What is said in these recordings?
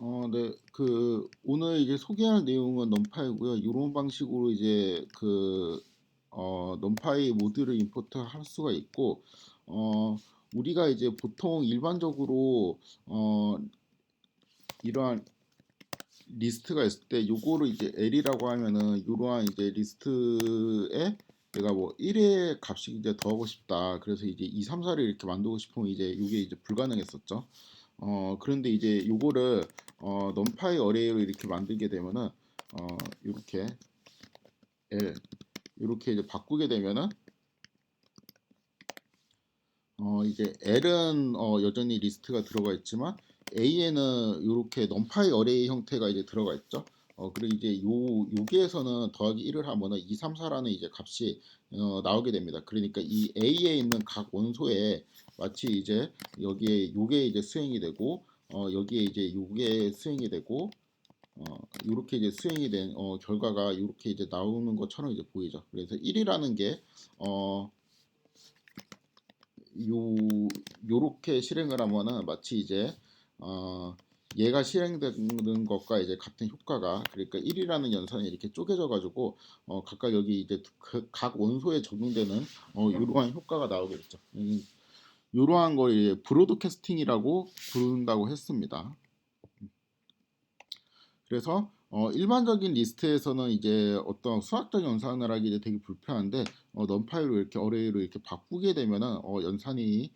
네. 오늘 이제 소개할 내용은 넘파이고요. 이런 방식으로 이제 넘파이 모듈을 임포트 할 수가 있고, 우리가 이제 보통 일반적으로 어, 이러한 리스트가 있을 때 요거를 이제 L이라고 하면은 이러한 이제 리스트에 내가 뭐 1의 값이 이제 더하고 싶다. 그래서 이제 2, 3, 4를 이렇게 만들고 싶으면 이제 이게 이제 불가능했었죠. 그런데 이제 요거를 넘파이 어레이로 이렇게 만들게 되면은 이렇게 L 이렇게 이제 바꾸게 되면은 이제 L은 여전히 리스트가 들어가 있지만 A에는 이렇게 넘파이 어레이 형태가 이제 들어가 있죠. 그리고 이제 여기에서는 더하기 1을 하면은 2, 3, 4라는 이제 값이 나오게 됩니다. 그러니까 이 A에 있는 각 원소에 마치 이제 여기에 요게 이제 수행이 되고 여기에 이제 요게 수행이 되고 이렇게 이제 수행이 된 결과가 이렇게 이제 나오는 것처럼 이제 보이죠. 그래서 1이라는 게 요렇게 실행을 하면은 마치 이제 어, 얘가 실행되는 것과 이제 같은 효과가 그러니까 1이라는 연산이 이렇게 쪼개져 가지고 각각 여기 이제 각 원소에 적용되는 이러한 효과가 나오겠죠. 이러한 걸 이제 브로드캐스팅이라고 부른다고 했습니다. 그래서 일반적인 리스트에서는 이제 어떤 수학적 연산을 하기 이제 되게 불편한데 넘파이로 이렇게 어레이로 이렇게 바꾸게 되면은 연산이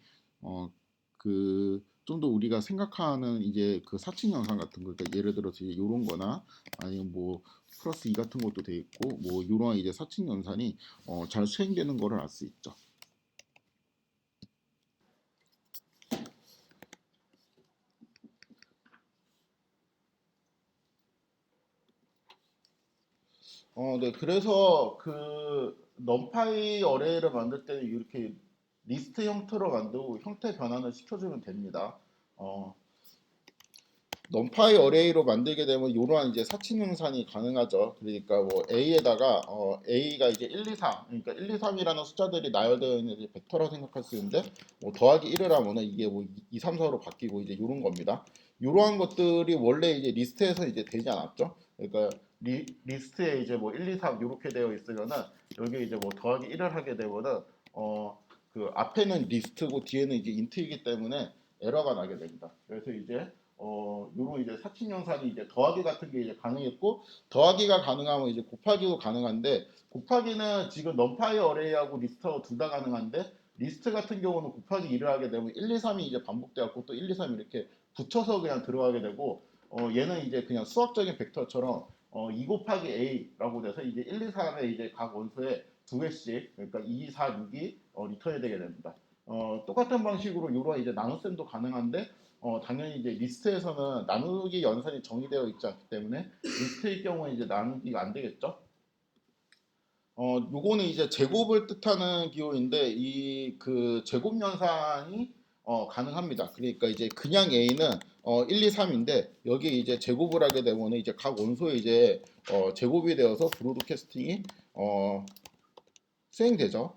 좀 더 우리가 생각하는 이제 그 사칙 연산 같은 거, 그러니까 예를 들어서 이제 요런 거나 아니면 뭐 플러스 2 같은 것도 돼 있고 뭐 요런 이제 사칙 연산이 잘 수행되는 거를 알 수 있죠. 네. 그래서 넘파이 어레이를 만들 때는 이렇게 리스트 형태로 만들고 형태 변환을 시켜주면 됩니다. 어, 넘파이 어레이로 만들게 되면 이러한 이제 사칙 연산이 가능하죠. 그러니까 뭐 A에다가 A가 이제 1, 2, 3, 그러니까 1, 2, 3이라는 숫자들이 나열되어 있는 이제 벡터라 생각할 수 있는데 뭐 더하기 1을 하면은 이게 뭐 2, 3, 4로 바뀌고 이제 이런 겁니다. 이러한 것들이 원래 이제 리스트에서 이제 되지 않았죠. 그러니까 리스트에 이제 뭐 1, 2, 3 이렇게 되어 있으면은 여기 이제 뭐 더하기 1을 하게 되면은 앞에는 리스트고 뒤에는 이제 인트이기 때문에 에러가 나게 됩니다. 그래서 이제 요런 이제 사칙 연산이 이제 더하기 같은 게 이제 가능했고 더하기가 가능하면 이제 곱하기도 가능한데 곱하기는 지금 넘파이 어레이하고 리스트하고 둘 다 가능한데 리스트 같은 경우는 곱하기 2를 하게 되면 1, 2, 3이 이제 반복되었고 또 1, 2, 3 이렇게 붙여서 그냥 들어가게 되고 얘는 이제 그냥 수학적인 벡터처럼 2 곱하기 a라고 돼서 이제 1, 2, 3의 이제 각 원소에 두 개씩 그러니까 2, 4, 6이 리턴이 되게 됩니다. 똑같은 방식으로 이런 이제 나눗셈도 가능한데 당연히 이제 리스트에서는 나누기 연산이 정의되어 있지 않기 때문에 리스트의 경우에 이제 나누기가 안 되겠죠. 요거는 이제 제곱을 뜻하는 기호인데 이 제곱 연산이 가능합니다. 그러니까 이제 그냥 A는 1, 2, 3인데 여기에 이제 제곱을 하게 되면 이제 각 원소에 이제 제곱이 되어서 브로드캐스팅이 수행되죠.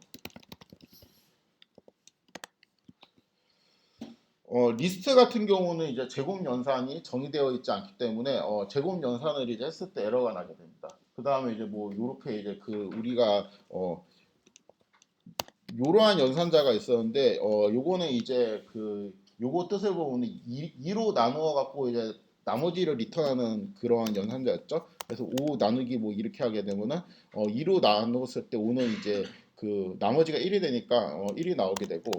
리스트 같은 경우는 이제 제곱 연산이 정의되어 있지 않기 때문에 제곱 연산을 이제 했을 때 에러가 나게 됩니다. 그 다음에 이제 뭐 요렇게 이제 우리가 요러한 연산자가 있었는데 요거는 이제 요거 뜻을 보면 2로 나누어 갖고 이제 나머지를 리턴하는 그러한 연산자였죠. 그래서 5 나누기 뭐 이렇게 하게 되면은 2로 나누었을 때 5는 이제 나머지가 1이 되니까 1이 나오게 되고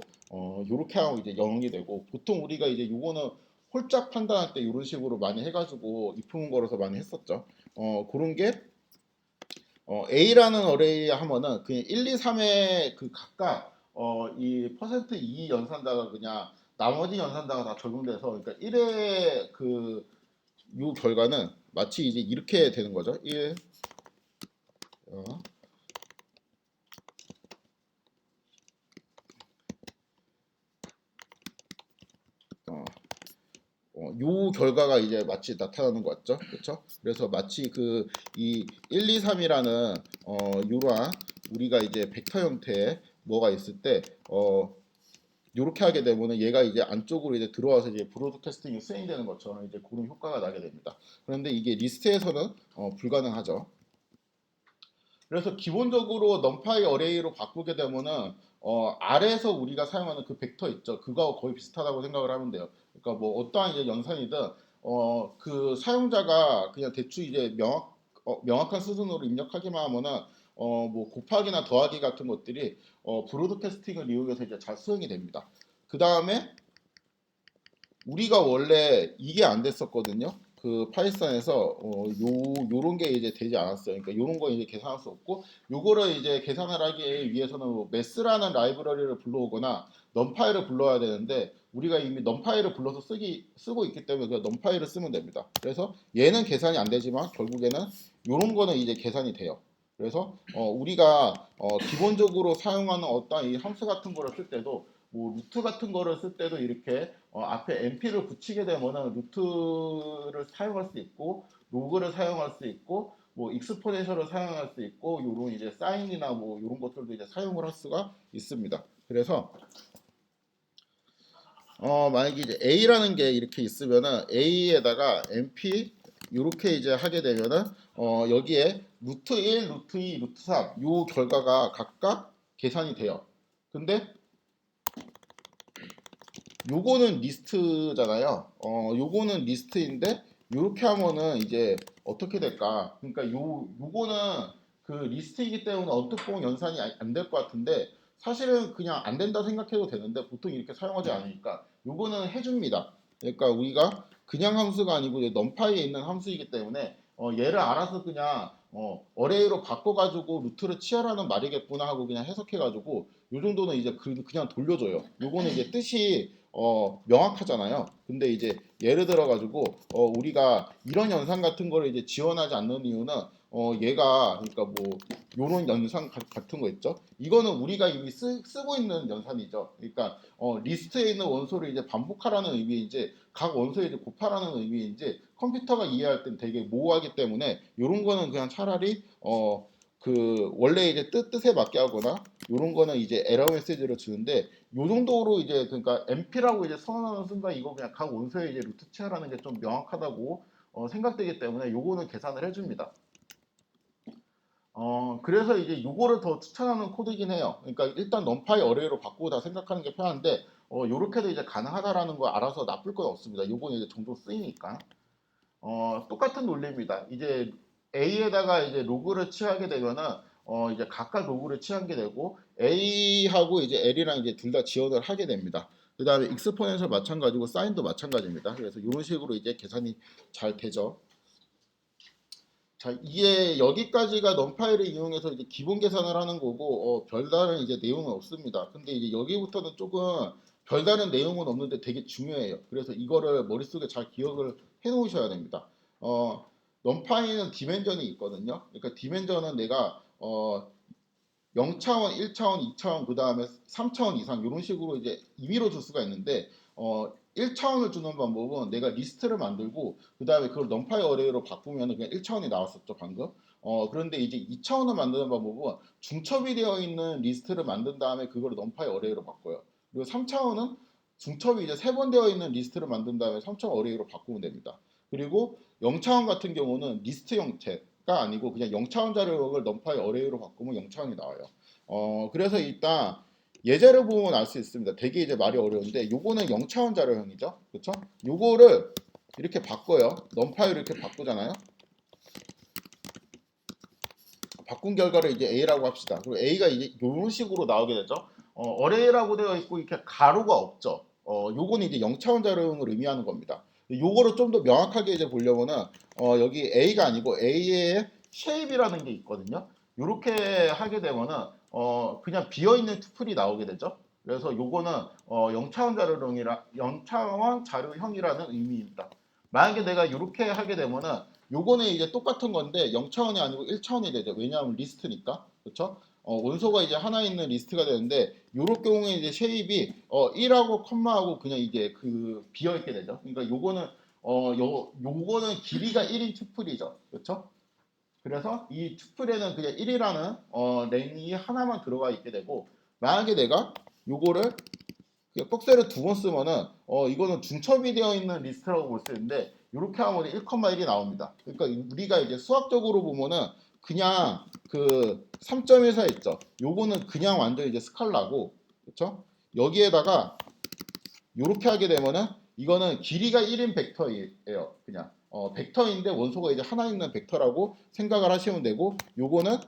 요렇게 하고 이제 0이 되고 보통 우리가 이제 요거는 홀짝 판단할 때 이런 식으로 많이 해가지고 이품 걸어서 많이 했었죠. 그런 게 A라는 어레이 하면은 그냥 1, 2, 3의 각각 이 퍼센트 2 연산자가 그냥 나머지 연산자가 다 적용돼서 그러니까 1의 요 결과는 마치 이제 이렇게 되는 거죠. 1 어, 어, 요 결과가 이제 마치 나타나는 것 같죠. 그렇죠? 그래서 마치 이 1, 2, 3이라는 요러한 우리가 이제 벡터 형태의 뭐가 있을 때 이렇게 하게 되면은 얘가 이제 안쪽으로 이제 들어와서 이제 브로드캐스팅이 수행되는 것처럼 이제 그런 효과가 나게 됩니다. 그런데 이게 리스트에서는 불가능하죠. 그래서 기본적으로 numpy 어레이로 바꾸게 되면은 아래에서 우리가 사용하는 그 벡터 있죠. 그거하고 거의 비슷하다고 생각을 하면 돼요. 그러니까 뭐 어떠한 이제 연산이든 그 사용자가 그냥 대충 이제 명확한 수준으로 입력하기만 하면은 뭐 곱하기나 더하기 같은 것들이 브로드캐스팅을 이용해서 이제 잘 수행이 됩니다. 그 다음에 우리가 원래 이게 안 됐었거든요. 그 파이썬에서 요런 게 이제 되지 않았어요. 그러니까 요런 거 이제 계산할 수 없고 요거를 이제 계산을 하기 위해서는 뭐 매스라는 라이브러리를 불러오거나 넘파이를 불러야 되는데 우리가 이미 넘파이를 불러서 쓰고 있기 때문에 그 넘파이를 쓰면 됩니다. 그래서 얘는 계산이 안 되지만 결국에는 요런 거는 이제 계산이 돼요. 그래서 우리가 기본적으로 사용하는 어떤 이 함수 같은 거를 쓸 때도 뭐 루트 같은 거를 쓸 때도 이렇게 앞에 np를 붙이게 되면은 루트를 사용할 수 있고 로그를 사용할 수 있고 뭐 익스포넨셜을 사용할 수 있고 요런 이제 사인이나 뭐 요런 것들도 이제 사용을 할 수가 있습니다. 그래서 만약에 이제 a라는 게 이렇게 있으면은 a에다가 np 이렇게 이제 하게 되면은 여기에 루트 1, 루트 2, 루트 3 요 결과가 각각 계산이 돼요. 근데 요거는 리스트잖아요. 요거는 리스트인데 요렇게 하면은 이제 어떻게 될까? 그러니까 요거는 그 리스트이기 때문에 어떻게 보면 연산이 안 될 것 같은데 사실은 그냥 안 된다 생각해도 되는데 보통 이렇게 사용하지 않으니까 요거는 해줍니다. 그러니까 우리가 그냥 함수가 아니고 이제 넘파이에 있는 함수이기 때문에 얘를 알아서 그냥 어레이로 바꿔가지고 루트를 치하라는 말이겠구나 하고 그냥 해석해가지고 요 정도는 이제 그냥 돌려줘요. 요거는 이제 뜻이 명확하잖아요. 근데 이제 예를 들어 가지고 우리가 이런 연산 같은 거를 이제 지원하지 않는 이유는 얘가 그러니까 뭐 요런 연산 같은 거 있죠. 이거는 우리가 이미 쓰고 있는 연산이죠. 그러니까 리스트에 있는 원소를 이제 반복하라는 의미인지 각 원소에 이제 곱하라는 의미인지 컴퓨터가 이해할 땐 되게 모호하기 때문에 요런 거는 그냥 차라리 그 원래 이제 뜻에 맞게 하거나 요런 거는 이제 에러 메시지를 주는데 요 정도로 이제 그러니까 MP라고 이제 선언하는 순간 이거 그냥 각 원소에 이제 루트 치하라는 게 좀 명확하다고 생각되기 때문에 요거는 계산을 해줍니다. 그래서 이제 요거를 더 추천하는 코드이긴 해요. 그러니까 일단 numpy 어레이로 바꾸고 다 생각하는 게 편한데 요렇게도 이제 가능하다라는 거 알아서 나쁠 건 없습니다. 요거는 이제 종종 쓰이니까. 똑같은 논리입니다. 이제 A에다가 이제 로그를 취하게 되면은 이제 각각 로그를 취하게 되고 A하고 이제 L이랑 이제 둘 다 지원을 하게 됩니다. 그 다음에 익스포넨셜 마찬가지고 사인도 마찬가지입니다. 그래서 이런 식으로 이제 계산이 잘 되죠. 자, 이게 여기까지가 넘파이를 이용해서 이제 기본 계산을 하는 거고 별다른 이제 내용은 없습니다. 근데 이제 여기부터는 조금 별다른 내용은 없는데 되게 중요해요. 그래서 이거를 머릿속에 잘 기억을 해 놓으셔야 됩니다. 넘파이는 디멘전이 있거든요. 그러니까 디멘전은 내가 0차원, 1차원, 2차원, 그 다음에 3차원 이상 이런 식으로 이제 임의로 줄 수가 있는데 1차원을 주는 방법은 내가 리스트를 만들고 그 다음에 그걸 넘파이 어레이로 바꾸면 그냥 1차원이 나왔었죠 방금. 그런데 이제 2차원을 만드는 방법은 중첩이 되어 있는 리스트를 만든 다음에 그걸 넘파이 어레이로 바꿔요. 그리고 3차원은 중첩이 이제 3번 되어 있는 리스트를 만든 다음에 3차원 어레이로 바꾸면 됩니다. 그리고 0차원 같은 경우는 리스트 형태가 아니고 그냥 0차원 자료를 넘파이 어레이로 바꾸면 0차원이 나와요. 그래서 일단 예제를 보면 알 수 있습니다. 되게 이제 말이 어려운데 요거는 0차원 자료형이죠. 그렇죠? 요거를 이렇게 바꿔요. 넘파이를 이렇게 바꾸잖아요. 바꾼 결과를 이제 A라고 합시다. 그리고 A가 이제 이런 식으로 나오게 되죠. 어레이라고 되어 있고 이렇게 가로가 없죠. 요거는 이제 0차원 자료형을 의미하는 겁니다. 요거를 좀 더 명확하게 이제 보려면은 여기 A가 아니고 A의 쉐입이라는 게 있거든요. 요렇게 하게 되면은 그냥 비어 있는 투플이 나오게 되죠. 그래서 요거는 0차원 자료형이라는 의미입니다. 만약에 내가 이렇게 하게 되면은 요거는 이제 똑같은 건데 0차원이 아니고 1차원이 되죠. 왜냐하면 리스트니까. 그렇죠? 원소가 이제 하나 있는 리스트가 되는데 요럴 경우에 이제 쉐입이 1하고 컴마하고 그냥 이게 그 비어 있게 되죠. 그러니까 요거는 요거는 길이가 1인 투플이죠. 그렇죠? 그래서 이 투플에는 그냥 1이라는 랭이 하나만 들어가 있게 되고 만약에 내가 요거를 꺽쇠를 두 번 쓰면은 이거는 중첩이 되어 있는 리스트라고 볼 수 있는데 이렇게 하면 1,1이 나옵니다. 그러니까 우리가 이제 수학적으로 보면은 그냥 그 3.14 있죠. 요거는 그냥 완전 이제 스칼라고 그렇죠? 여기에다가 이렇게 하게 되면은 이거는 길이가 1인 벡터예요. 그냥 벡터인데 원소가 이제 하나 있는 벡터라고 생각을 하시면 되고 요거는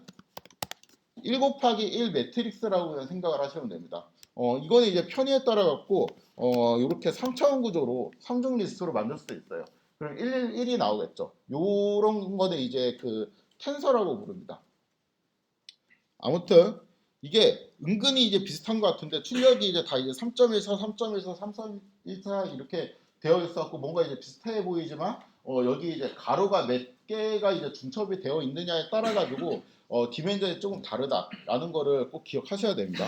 1 곱하기 1 매트릭스라고 그냥 생각을 하시면 됩니다. 이거는 이제 편의에 따라 갖고 이렇게 3차원 구조로 3중 리스트로 만들 수도 있어요. 그럼 111이 나오겠죠. 요런 거는 이제 그 텐서라고 부릅니다. 아무튼 이게 은근히 이제 비슷한 것 같은데 출력이 이제 다 이제 3.14, 3.14, 3.14 이렇게 되어 있었고 뭔가 이제 비슷해 보이지만 여기 이제 가로가 몇 개가 이제 중첩이 되어 있느냐에 따라 가지고 디멘전이 조금 다르다라는 거를 꼭 기억하셔야 됩니다.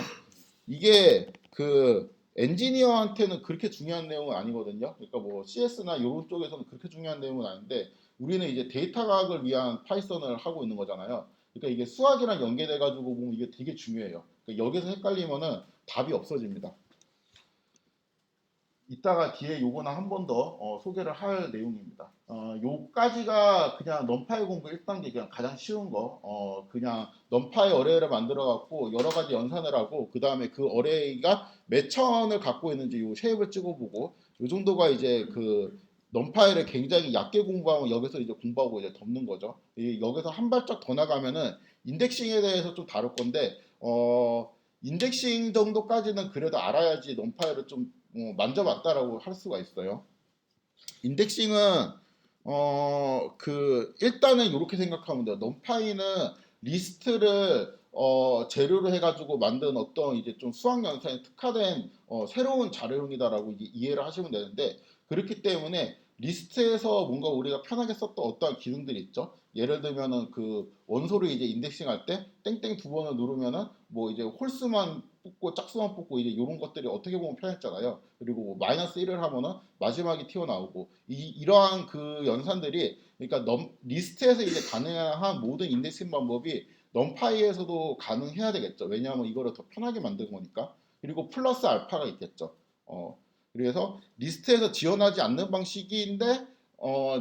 이게 그 엔지니어한테는 그렇게 중요한 내용은 아니거든요. 그러니까 뭐 CS나 이런 쪽에서는 그렇게 중요한 내용은 아닌데 우리는 이제 데이터 과학을 위한 파이썬을 하고 있는 거잖아요. 그러니까 이게 수학이랑 연계돼 가지고 보면 이게 되게 중요해요. 그러니까 여기서 헷갈리면은 답이 없어집니다. 이따가 뒤에 요거는 한 번 더 소개를 할 내용입니다. 요까지가 그냥 넘파이 공부 1단계 그냥 가장 쉬운 거. 그냥 넘파이 어레이를 만들어 갖고 여러 가지 연산을 하고 그 다음에 그 어레이가 몇 차원을 갖고 있는지 요 쉐입을 찍어보고 요 정도가 이제 그 넘파이를 굉장히 얕게 공부하면 여기서 이제 공부하고 이제 덮는 거죠. 여기서 한 발짝 더 나가면은 인덱싱에 대해서 좀 다룰 건데 인덱싱 정도까지는 그래도 알아야지 넘파이를 좀 만져봤다라고 할 수가 있어요. 인덱싱은 그 일단은 이렇게 생각하면 돼요. 넘파이는 리스트를 재료로 해가지고 만든 어떤 이제 좀 수학 연산에 특화된 새로운 자료형이다라고 이해를 하시면 되는데 그렇기 때문에 리스트에서 뭔가 우리가 편하게 썼던 어떠한 기능들이 있죠. 예를 들면은 그 원소를 이제 인덱싱할 때 땡땡 두 번을 누르면은 뭐 이제 홀수만 뽑고 짝수만 뽑고 이제 이런 것들이 어떻게 보면 편했잖아요. 그리고 뭐 마이너스 1을 하면은 마지막이 튀어나오고 이러한 그 연산들이 그러니까 리스트에서 이제 가능한 모든 인덱싱 방법이 넘파이에서도 가능해야 되겠죠. 왜냐하면 이거를 더 편하게 만든 거니까. 그리고 플러스 알파가 있겠죠. 그래서 리스트에서 지원하지 않는 방식인데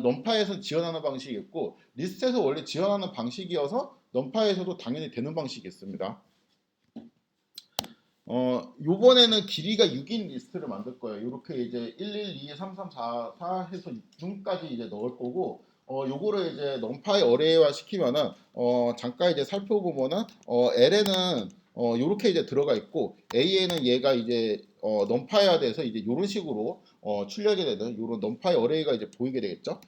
넘파이에서 지원하는 방식이 있고 리스트에서 원래 지원하는 방식이어서 넘파이에서도 당연히 되는 방식이 있습니다. 요번에는 길이가 6인 리스트를 만들 거예요. 이렇게 이제 1, 1, 2, 3, 3, 4, 4 해서 6중까지 이제 넣을 거고, 요거를 이제 넘파이 어레이화 시키면은, 잠깐 이제 살펴보면은, L에는, 요렇게 이제 들어가 있고, A에는 얘가 이제, 넘파이화 돼서 이제 요런 식으로, 출력이 되는 요런 넘파이 어레이가 이제 보이게 되겠죠.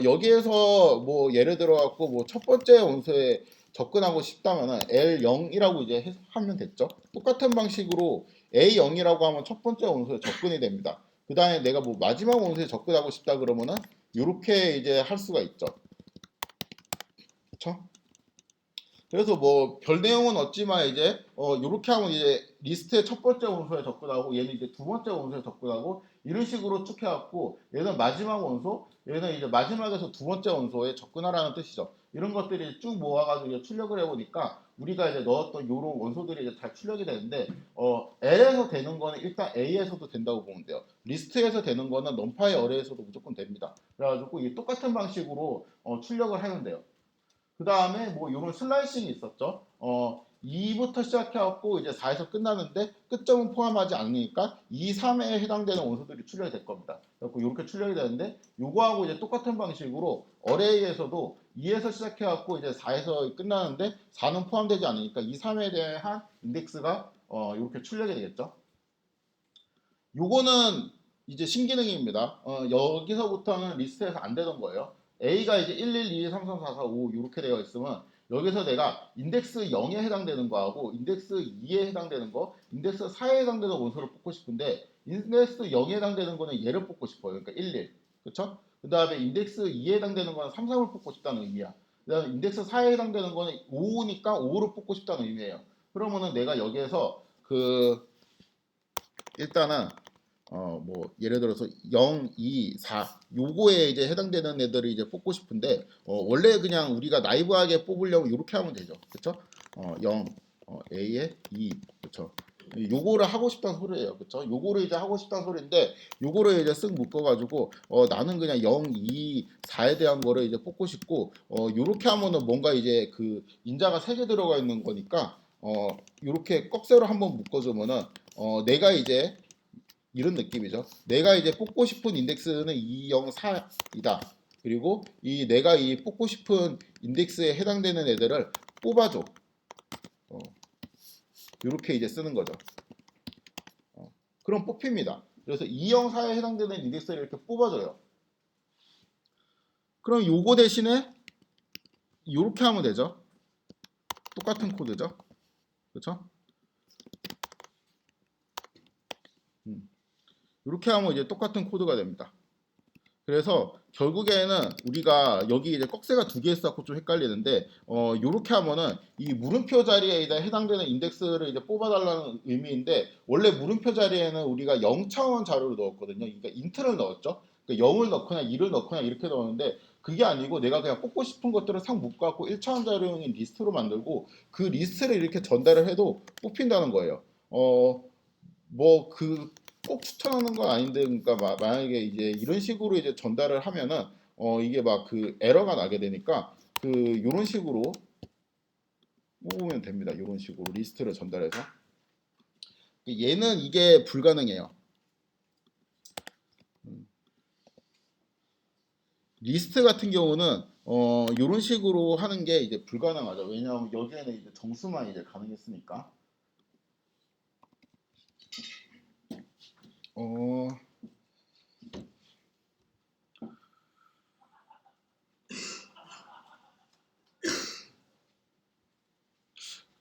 여기에서 뭐 예를 들어 갖고 뭐 첫 번째 원소에 접근하고 싶다면은 L0이라고 이제 하면 됐죠. 똑같은 방식으로 A0이라고 하면 첫 번째 원소에 접근이 됩니다. 그 다음에 내가 뭐 마지막 원소에 접근하고 싶다 그러면은 이렇게 이제 할 수가 있죠. 그렇죠? 그래서 뭐 별 내용은 없지만 이제 이렇게 하면 이제 리스트의 첫 번째 원소에 접근하고 얘는 이제 두 번째 원소에 접근하고 이런 식으로 쭉 해갖고 얘는 마지막 원소, 얘는 이제 마지막에서 두 번째 원소에 접근하라는 뜻이죠. 이런 것들이 쭉 모아가지고 이제 출력을 해보니까 우리가 이제 넣었던 이런 원소들이 이제 잘 출력이 되는데 L에서 되는 거는 일단 A에서도 된다고 보면 돼요. 리스트에서 되는 거는 넘파이 어레이에서도 무조건 됩니다. 그래가지고 이 똑같은 방식으로 출력을 하면 돼요. 그 다음에 뭐 이런 슬라이싱이 있었죠. 2부터 시작해갖고 이제 4에서 끝나는데 끝점은 포함하지 않으니까 2, 3에 해당되는 원소들이 출력이 될 겁니다. 그래서 이렇게 출력이 되는데 요거하고 이제 똑같은 방식으로 어레이에서도 2에서 시작해갖고 이제 4에서 끝나는데 4는 포함되지 않으니까 2, 3에 대한 인덱스가 이렇게 출력이 되겠죠. 요거는 이제 신기능입니다. 여기서부터는 리스트에서 안 되던 거예요. A가 이제 1, 1, 2, 3, 3, 4, 4, 5 이렇게 되어 있으면 여기서 내가 인덱스 0에 해당되는 거하고 인덱스 2에 해당되는 거, 인덱스 4에 해당되는 원소를 뽑고 싶은데 인덱스 0에 해당되는 거는 얘를 뽑고 싶어요. 그러니까 1, 1. 그렇죠? 그 다음에 인덱스 2에 해당되는 거는 3, 3을 뽑고 싶다는 의미야. 그 다음에 인덱스 4에 해당되는 거는 5니까 5를 뽑고 싶다는 의미예요. 그러면은 내가 여기에서 그 일단은 뭐 예를 들어서 0, 2, 4 요거에 이제 해당되는 애들을 이제 뽑고 싶은데 원래 그냥 우리가 나이브하게 뽑으려면 이렇게 하면 되죠. 그렇죠? 0 A에 2 그렇죠? 요거를 하고 싶다는 소리예요. 그쵸? 요거를 이제 하고 싶다는 소리인데 요거를 이제 쓱 묶어가지고 나는 그냥 0, 2, 4에 대한 거를 이제 뽑고 싶고 요렇게 하면은 뭔가 이제 그 인자가 3개 들어가 있는 거니까 요렇게 꺽쇠로 한번 묶어주면은 내가 이제 이런 느낌이죠. 내가 이제 뽑고 싶은 인덱스는 2, 0, 4이다. 그리고 이 내가 이 뽑고 싶은 인덱스에 해당되는 애들을 뽑아줘. 이렇게 이제 쓰는 거죠. 그럼 뽑힙니다. 그래서 204에 해당되는 인덱스를 이렇게 뽑아줘요. 그럼 요거 대신에 이렇게 하면 되죠. 똑같은 코드죠. 그렇죠? 이렇게 하면 이제 똑같은 코드가 됩니다. 그래서 결국에는 우리가 여기 이제 꺽쇠가 2개 있어서 좀 헷갈리는데 요렇게 하면은 이 물음표 자리에 해당되는 인덱스를 이제 뽑아달라는 의미인데 원래 물음표 자리에는 우리가 0차원 자료를 넣었거든요. 그러니까 인트를 넣었죠. 그러니까 0을 넣거나 2를 넣거나 이렇게 넣었는데 그게 아니고 내가 그냥 뽑고 싶은 것들을 싹 묶어갖고 1차원 자료용인 리스트로 만들고 그 리스트를 이렇게 전달을 해도 뽑힌다는 거예요. 뭐그 꼭 추천하는 건 아닌데 그러니까 만약에 이제 이런 식으로 이제 전달을 하면은 이게 막 그 에러가 나게 되니까 그 요런 식으로 뽑으면 됩니다. 요런 식으로 리스트를 전달해서 얘는 이게 불가능해요. 리스트 같은 경우는 요런 식으로 하는 게 이제 불가능하죠. 왜냐하면 여기에는 이제 정수만 이제 가능했으니까. 어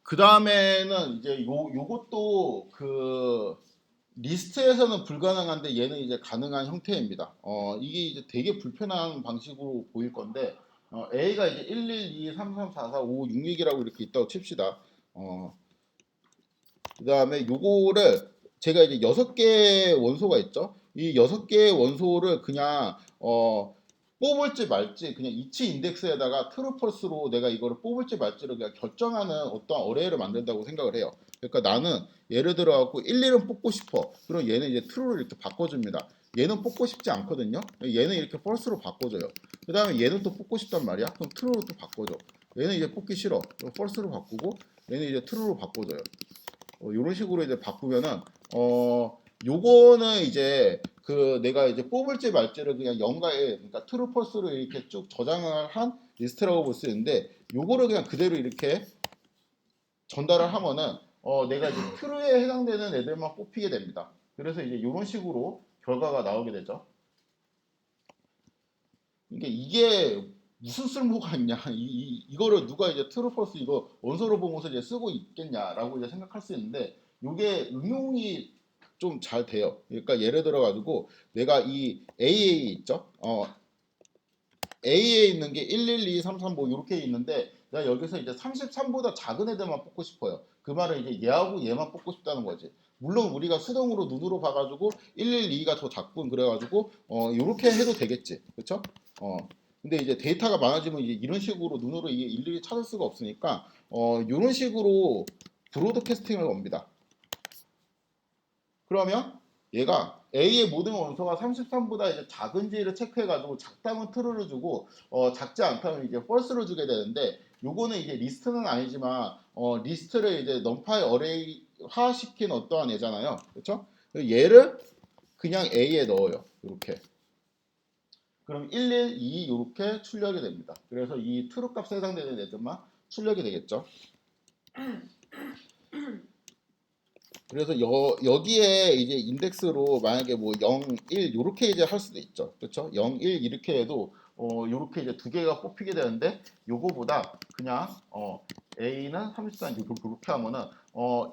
그 다음에는 이제 요것도 그 리스트에서는 불가능한데 얘는 이제 가능한 형태입니다. 이게 이제 되게 불편한 방식으로 보일 건데 A가 이제 1, 1, 2, 3, 3, 4, 4, 5, 6, 6이라고 이렇게 있다고 칩시다. 그 다음에 요거를 제가 이제 6개의 원소가 있죠. 이 6개의 원소를 그냥 뽑을지 말지 그냥 이치 인덱스에다가 트루펄스로 내가 이거를 뽑을지 말지를 그냥 결정하는 어떤 어레이를 만든다고 생각을 해요. 그러니까 나는 예를 들어 갖고 1, 1은 뽑고 싶어. 그럼 얘는 이제 true를 이렇게 바꿔줍니다. 얘는 뽑고 싶지 않거든요. 얘는 이렇게 false로 바꿔줘요. 그 다음에 얘는 또 뽑고 싶단 말이야. 그럼 true로 또 바꿔줘. 얘는 이제 뽑기 싫어. 그럼 false로 바꾸고 얘는 이제 true로 바꿔줘요. 이런 식으로 이제 바꾸면은 요거는 이제 그 내가 이제 뽑을지 말지를 그냥 영가에 그러니까 트루 펄스로 이렇게 쭉 저장을 한 리스트라고 볼 수 있는데 요거를 그냥 그대로 이렇게 전달을 하면은 내가 이제 트루에 해당되는 애들만 뽑히게 됩니다. 그래서 이제 이런 식으로 결과가 나오게 되죠. 이게 무슨 쓸모가 있냐? 이거를 누가 이제 트루펄스 이거 원소로 보면서 이제 쓰고 있겠냐라고 이제 생각할 수 있는데 이게 응용이 좀 잘 돼요. 그러니까 예를 들어 가지고 내가 이 AA 있죠? A에 있는 게 1, 1, 2, 3, 3, 뭐 이렇게 있는데 내가 여기서 이제 33보다 작은 애들만 뽑고 싶어요. 그 말은 이제 얘하고 얘만 뽑고 싶다는 거지. 물론 우리가 수동으로 눈으로 봐가지고 112가 더 작군 그래가지고 이렇게 해도 되겠지, 그렇죠? 근데 이제 데이터가 많아지면 이제 이런 식으로 눈으로 이게 일일이 찾을 수가 없으니까 이런 식으로 브로드캐스팅을 겁니다. 그러면 얘가 A의 모든 원소가 33보다 이제 작은지를 체크해가지고 작다면 true를 주고 작지 않다면 이제 false를 주게 되는데 요거는 이제 리스트는 아니지만 리스트를 이제 numpy 어레이화 시킨 어떠한 애잖아요. 그렇죠? 얘를 그냥 A에 넣어요. 이렇게. 그럼 1, 1, 2 이렇게 출력이 됩니다. 그래서 이 true 값에 해당되는 애들만 출력이 되겠죠. 그래서 여기에 이제 인덱스로 만약에 뭐 0, 1 이렇게 이제 할 수도 있죠. 그렇죠? 0, 1 이렇게 해도 이렇게 이제 두 개가 뽑히게 되는데 요거보다 그냥 A는 33 이렇게 하면은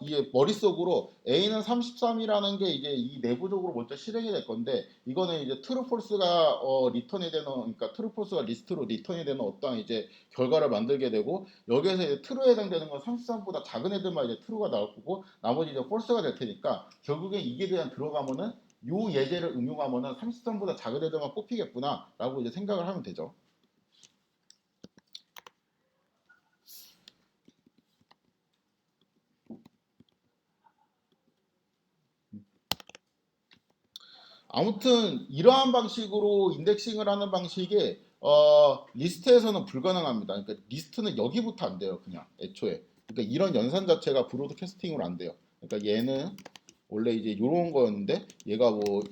이게 머릿속으로 A는 33이라는 게 이제 이 내부적으로 먼저 실행이 될 건데 이거는 이제 true false가 리턴이 되는 그러니까 true false가 리스트로 리턴이 되는 어떤 이제 결과를 만들게 되고 여기에서 이제 true에 해당되는 건 33보다 작은 애들만 이제 true가 나올 거고 나머지 이제 false가 될 테니까 결국엔 이게 그냥 들어가면은 요 예제를 응용하면은 33보다 작은 애들만 뽑히겠구나라고 이제 생각을 하면 되죠. 아무튼 이러한 방식으로 인덱싱을 하는 방식이 리스트에서는 불가능합니다. 그러니까 리스트는 여기부터 안 돼요. 그냥 애초에. 그러니까 이런 연산 자체가 브로드캐스팅으로 안 돼요. 그러니까 얘는 원래 이제 이런 거였는데 얘가 뭐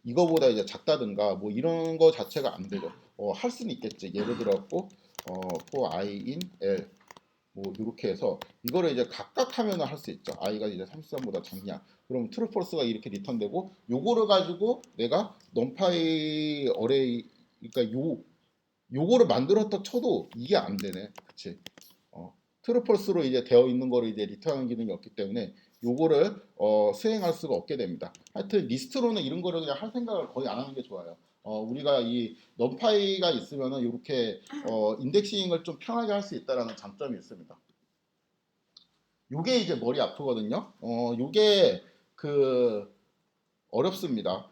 이거보다 이제 작다든가 뭐 이런 거 자체가 안 되죠. 할 수는 있겠지. 예를 들었고 for i in L 뭐 이렇게 해서 이거를 이제 각각 하면은 할 수 있죠. i가 이제 33보다 작냐. 그럼 true false가 이렇게 리턴되고 요거를 가지고 내가 numpy 어레이 그러니까 요거를 만들었다 쳐도 이게 안 되네. 그치? true false로 이제 되어 있는 거를 이제 리턴하는 기능이 없기 때문에 요거를 수행할 수가 없게 됩니다. 하여튼 리스트로는 이런 거를 그냥 할 생각을 거의 안 하는 게 좋아요. 우리가 이 numpy가 있으면은 이렇게 인덱싱을 좀 편하게 할 수 있다라는 장점이 있습니다. 요게 이제 머리 아프거든요. 요게 그 어렵습니다.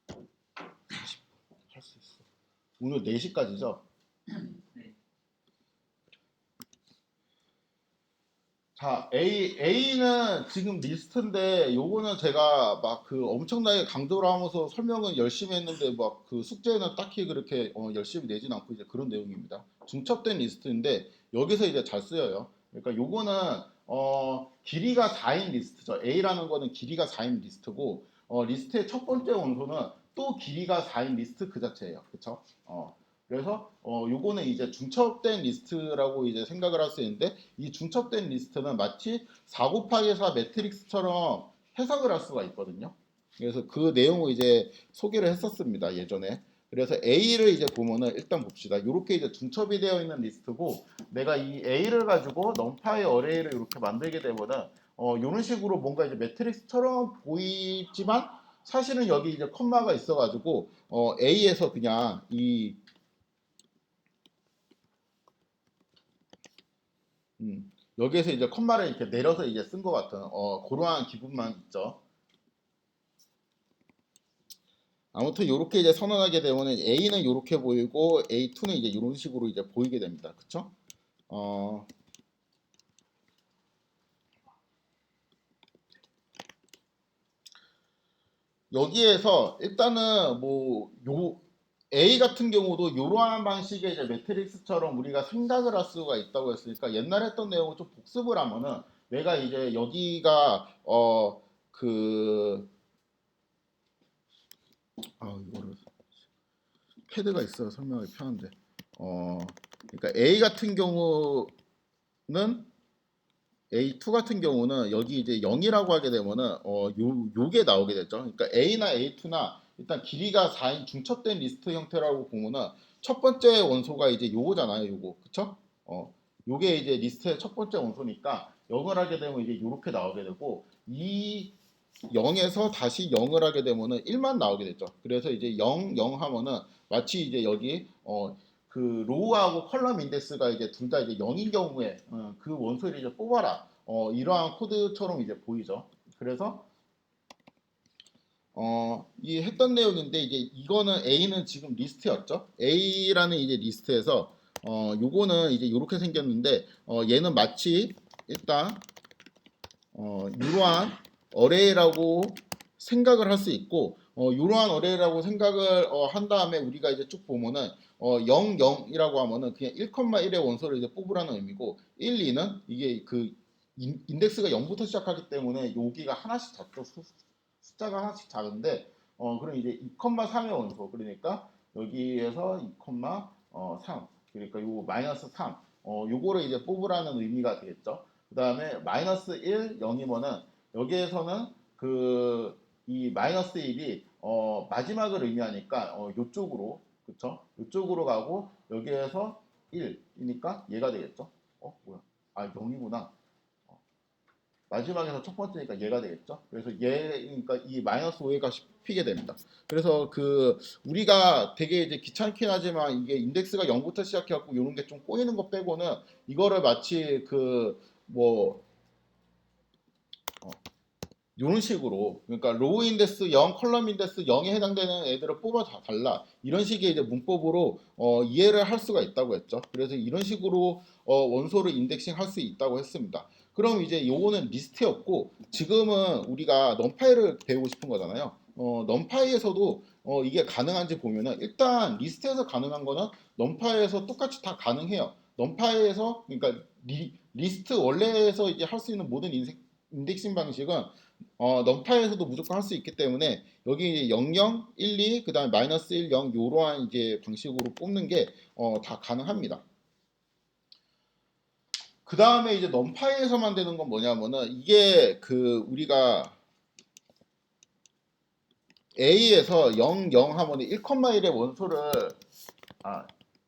할 수 있어. 오늘 4시까지죠? 네. 자, A는 지금 리스트인데 요거는 제가 막 그 엄청나게 강조를 하면서 설명은 열심히 했는데 막 그 숙제는 딱히 그렇게 열심히 내진 않고 이제 그런 내용입니다. 중첩된 리스트인데 여기서 이제 잘 쓰여요. 그러니까 요거는 길이가 4인 리스트죠. A라는 거는 길이가 4인 리스트고 리스트의 첫 번째 원소는 또 길이가 4인 리스트 그 자체예요. 그쵸? 그래서 요거는 이제 중첩된 리스트라고 이제 생각을 할 수 있는데 이 중첩된 리스트는 마치 4 곱하기 4 매트릭스처럼 해석을 할 수가 있거든요. 그래서 그 내용을 이제 소개를 했었습니다. 예전에. 그래서 A를 이제 보면은 일단 봅시다. 이렇게 이제 중첩이 되어 있는 리스트고 내가 이 A를 가지고 numPy 어레이를 이렇게 만들게 되면은 이런 식으로 뭔가 이제 매트릭스처럼 보이지만 사실은 여기 이제 컴마가 있어가지고 A에서 그냥 이 여기에서 이제 컴마를 이렇게 내려서 이제 쓴 것 같은 그러한 기분만 있죠. 아무튼 이렇게 이제 선언하게 되면 A는 이렇게 보이고 A2는 이제 이런 식으로 이제 보이게 됩니다. 그쵸? 여기에서 일단은 뭐요 A 같은 경우도 이러한 방식의 이제 매트릭스처럼 우리가 생각을 할 수가 있다고 했으니까 옛날에 했던 내용을 좀 복습을 하면은 내가 이제 여기가 이거를 패드가 있어서 설명하기 편한데 그러니까 A 같은 경우는 A2 같은 경우는 여기 이제 0이라고 하게 되면은 요게 나오게 되죠. 그러니까 A나 A2나 일단 길이가 4인 중첩된 리스트 형태라고 보면은 첫 번째 원소가 이제 요거잖아요. 요거. 그쵸? 요게 이제 리스트의 첫 번째 원소니까 0을 하게 되면 이제 요렇게 나오게 되고 이 0에서 다시 0을 하게 되면은 1만 나오게 되죠. 그래서 이제 0, 0 하면은 마치 이제 여기 그 로우하고 컬럼 인덱스가 이제 둘 다 이제 0인 경우에 그 원소를 이제 뽑아라. 이러한 코드처럼 이제 보이죠. 그래서 이 했던 내용인데 이제 이거는 A는 지금 리스트였죠. A라는 이제 리스트에서 요거는 이제 이렇게 생겼는데 얘는 마치 일단 이러한 어레이라고 생각을 할 수 있고 이러한 어레이라고 생각을 한 다음에 우리가 이제 쭉 보면은 0, 0이라고 하면은 그냥 1,1의 원소를 이제 뽑으라는 의미고 1, 2는 이게 그 인덱스가 0부터 시작하기 때문에 여기가 하나씩 작죠. 숫자가 하나씩 작은데 그럼 이제 2,3의 원소 그러니까 여기에서 2,3 그러니까 요 마이너스 3 요거를 이제 뽑으라는 의미가 되겠죠. 그 다음에 마이너스 1, 0이면은 여기에서는 그 이 마이너스 1이 마지막을 의미하니까 요쪽으로 그쵸? 요쪽으로 가고 여기에서 1이니까 얘가 되겠죠? 뭐야? 0이구나. 마지막에서 첫 번째니까 얘가 되겠죠. 그래서 그러니까 이 마이너스 5가 씹히게 됩니다. 그래서 그 우리가 되게 이제 귀찮긴 하지만 이게 인덱스가 0부터 시작해갖고 이런 게 좀 꼬이는 거 빼고는 이거를 마치 그뭐 이런 식으로 그러니까 로우 인덱스 0, 컬럼 인덱스 0에 해당되는 애들을 뽑아 다 달라 이런 식의 이제 문법으로 이해를 할 수가 있다고 했죠. 그래서 이런 식으로 원소를 인덱싱 할 수 있다고 했습니다. 그럼 이제 요거는 리스트였고 지금은 우리가 넘파이를 배우고 싶은 거잖아요. 넘파이에서도 이게 가능한지 보면은 일단 리스트에서 가능한 거는 넘파이에서 똑같이 다 가능해요. 넘파이에서 그러니까 리스트 원래에서 이제 할 수 있는 모든 인덱싱 방식은 넘파이에서도 무조건 할 수 있기 때문에 여기 이제 00, 12, 그다음에 마이너스 1, 0 요러한 이제 방식으로 뽑는 게 다 가능합니다. 그 다음에 이제 넘파이에서만 되는 건 뭐냐면은 이게 그 우리가 A에서 0, 0 하면 1,1의 원소를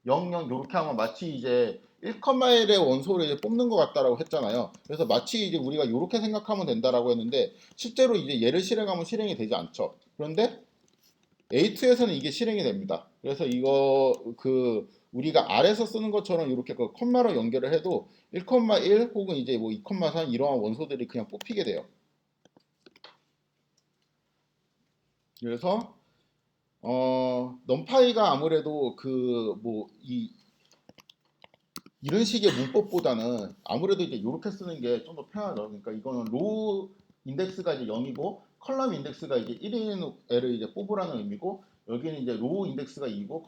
0, 0 이렇게 하면 마치 이제 1,1의 원소를 이제 뽑는 것 같다라고 했잖아요. 그래서 마치 이제 우리가 이렇게 생각하면 된다라고 했는데 실제로 이제 얘를 실행하면 실행이 되지 않죠. 그런데 A2에서는 이게 실행이 됩니다. 그래서 이거 그 우리가 R에서 쓰는 것처럼 이렇게 그 컴마로 연결을 해도 1,1 혹은 이제 뭐 2,3 이러한 원소들이 그냥 뽑히게 돼요. 그래서 넘파이가 아무래도 그 뭐 이런 식의 문법보다는 아무래도 이제 이렇게 쓰는 게 좀 더 편하죠. 그러니까 이거는 로우 인덱스가 이제 0이고 컬럼 인덱스가 이제 1인 애를 이제 뽑으라는 의미고 여기는 이제 로우 인덱스가 2고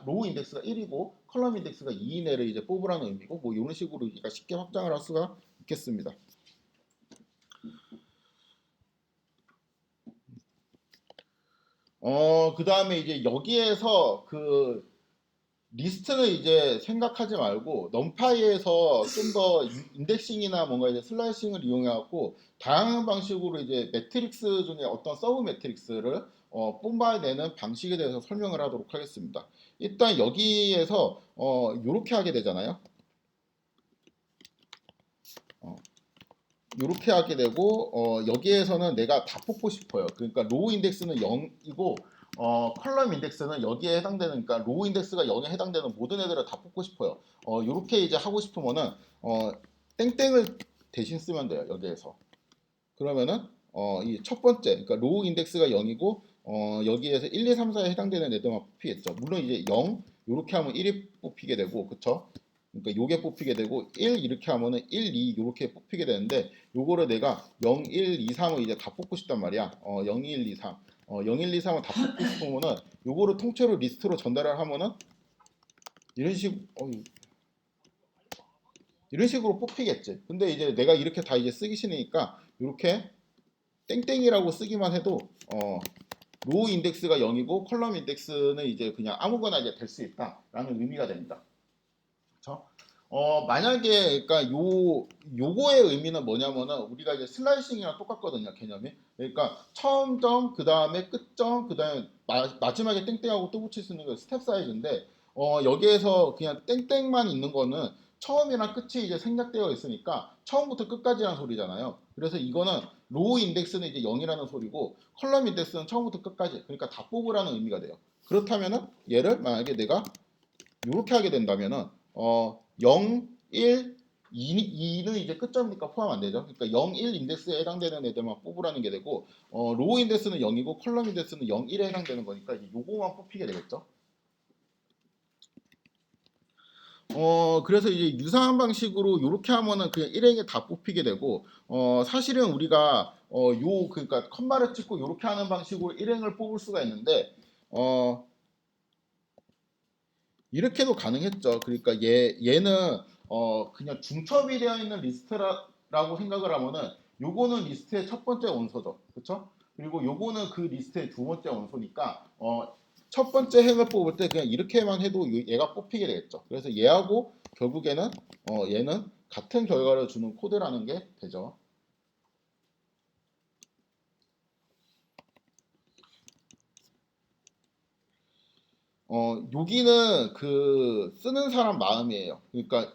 로우 인덱스가 1이고 컬럼 인덱스가 2인 애를 이제 뽑으라는 의미고 뭐 이런 식으로 우리가 쉽게 확장을 할 수가 있겠습니다. 그 다음에 이제 여기에서 그 리스트는 이제 생각하지 말고 넘파이에서 좀 더 인덱싱이나 뭔가 이제 슬라이싱을 이용해갖고 다양한 방식으로 이제 매트릭스 중에 어떤 서브 매트릭스를 뽑아내는 방식에 대해서 설명을 하도록 하겠습니다. 일단 여기에서 이렇게 하게 되잖아요. 이렇게 하게 되고 여기에서는 내가 다 뽑고 싶어요. 그러니까 로우 인덱스는 0이고 컬럼 인덱스는 여기에 해당되는 그러니까 로우 인덱스가 0에 해당되는 모든 애들을 다 뽑고 싶어요. 이렇게 이제 하고 싶으면은 땡땡을 대신 쓰면 돼요. 여기에서. 그러면은 이 첫 번째 그러니까 로우 인덱스가 0이고 여기에서 1, 2, 3, 4에 해당되는 애들만 뽑히겠죠. 물론 이제 0 이렇게 하면 1이 뽑히게 되고 그쵸? 그러니까 요게 뽑히게 되고 1 이렇게 하면은 1, 2 이렇게 뽑히게 되는데 요거를 내가 0, 1, 2, 3을 이제 다 뽑고 싶단 말이야. 0, 1, 2, 3. 0, 1, 2, 3을 다 뽑고 싶으면은 요거를 통째로 리스트로 전달을 하면은 이런 식 이런 식으로 뽑히겠지. 근데 이제 내가 이렇게 다 이제 쓰기 싫으니까 이렇게 땡땡이라고 쓰기만 해도 로우 인덱스가 0이고 컬럼 인덱스는 이제 그냥 아무거나 이제 될 수 있다라는 의미가 됩니다. 그렇죠? 만약에 그러니까 요거의 의미는 뭐냐면은 우리가 이제 슬라이싱이랑 똑같거든요, 개념이. 그러니까 처음 점, 그다음에 끝 점, 그다음에 마지막에 땡땡하고 또 붙일 수 있는 게 스텝 사이즈인데 여기에서 그냥 땡땡만 있는 거는 처음이랑 끝이 이제 생략되어 있으니까 처음부터 끝까지라는 소리잖아요. 그래서 이거는 로우 인덱스는 이제 0이라는 소리고 컬럼 인덱스는 처음부터 끝까지 그러니까 다 뽑으라는 의미가 돼요. 그렇다면은 얘를 만약에 내가 이렇게 하게 된다면은 0, 1, 2는 이제 끝점이니까 포함 안 되죠. 그러니까 0, 1 인덱스에 해당되는 애들만 뽑으라는 게 되고 로우 인덱스는 0이고 컬럼 인덱스는 0, 1에 해당되는 거니까 이제 요거만 뽑히게 되겠죠. 그래서 이제 유사한 방식으로 이렇게 하면은 그냥 일행에 다 뽑히게 되고 사실은 우리가 그러니까 컴마를 찍고 이렇게 하는 방식으로 일행을 뽑을 수가 있는데 어 이렇게도 가능했죠. 그러니까 얘는 그냥 중첩이 되어 있는 리스트라고 생각을 하면은 요거는 리스트의 첫 번째 원소죠. 그렇죠? 그리고 요거는 그 리스트의 두 번째 원소니까 첫 번째 행을 뽑을 때 그냥 이렇게만 해도 얘가 뽑히게 되겠죠. 그래서 얘하고 결국에는 얘는 같은 결과를 주는 코드라는 게 되죠. 여기는 그 쓰는 사람 마음이에요. 그러니까